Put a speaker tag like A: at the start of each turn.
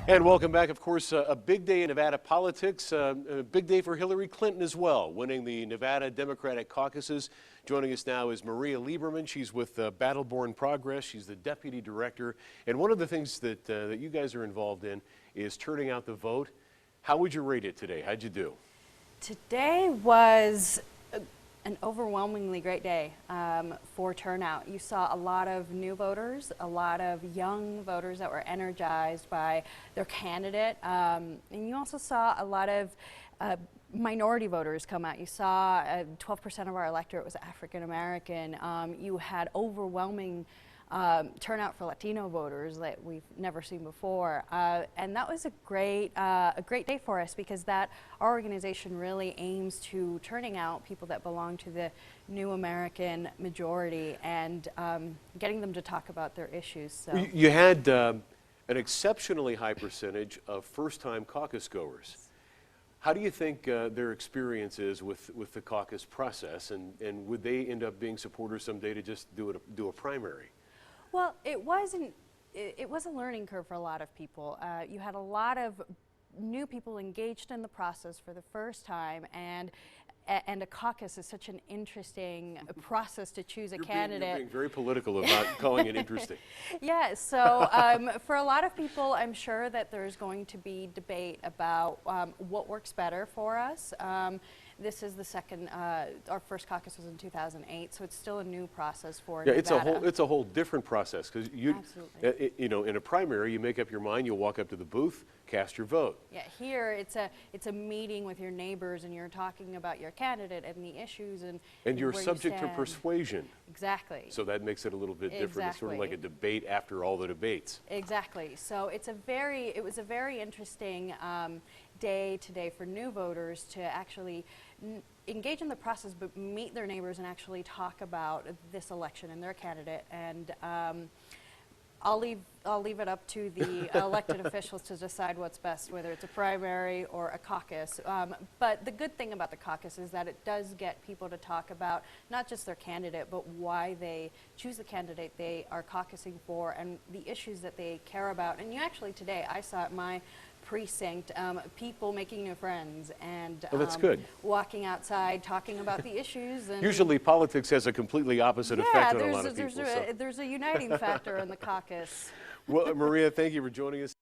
A: And welcome back. Of course, a big day in Nevada politics, a big day for Hillary Clinton as well, winning the Nevada Democratic caucuses. Joining us now is Maria Liebermann. She's with Battleborn Progress. She's the deputy director. And one of the things that you guys are involved in is turning out the vote. How would you rate it today? How'd you do?
B: Today was an overwhelmingly great day for turnout. You saw a lot of new voters, a lot of young voters that were energized by their candidate, and you also saw a lot of minority voters come out. You saw 12% of our electorate was African American. You had overwhelming turnout for Latino voters that we've never seen before, and that was a great day for us, because our organization really aims to turning out people that belong to the new American majority and getting them to talk about their issues. So
A: you had an exceptionally high percentage of first-time caucus goers. How do you think their experience is with the caucus process, and would they end up being supporters someday to just do a primary?
B: Well, it was a learning curve for a lot of people. You had a lot of new people engaged in the process for the first time, and a caucus is such an interesting process to choose a candidate.
A: You're being very political about calling it interesting.
B: Yeah, so for a lot of people, I'm sure that there's going to be debate about what works better for us. This is the second, our first caucus was in 2008, so it's still a new process for Nevada.
A: It's a whole different process, because you know, in a primary, you make up your mind, you'll walk up to the booth, cast your vote.
B: Yeah, here it's a meeting with your neighbors, and you're talking about your candidate and the issues and
A: you're subject to persuasion.
B: Exactly.
A: So that makes it a little bit different.
B: Exactly.
A: It's sort of like a debate after all the debates.
B: Exactly. So it was a very interesting day today for new voters to actually engage in the process, but meet their neighbors and actually talk about this election and their candidate. And I'll leave it up to the elected officials to decide what's best, whether it's a primary or a caucus. But the good thing about the caucus is that it does get people to talk about not just their candidate, but why they choose the candidate they are caucusing for and the issues that they care about. And you actually today, I saw at my precinct, people making new friends and
A: that's good.
B: Walking outside, talking about the issues. And
A: usually politics has a completely opposite effect on a lot of people.
B: There's a uniting factor in the caucus.
A: Well, Maria, thank you for joining us.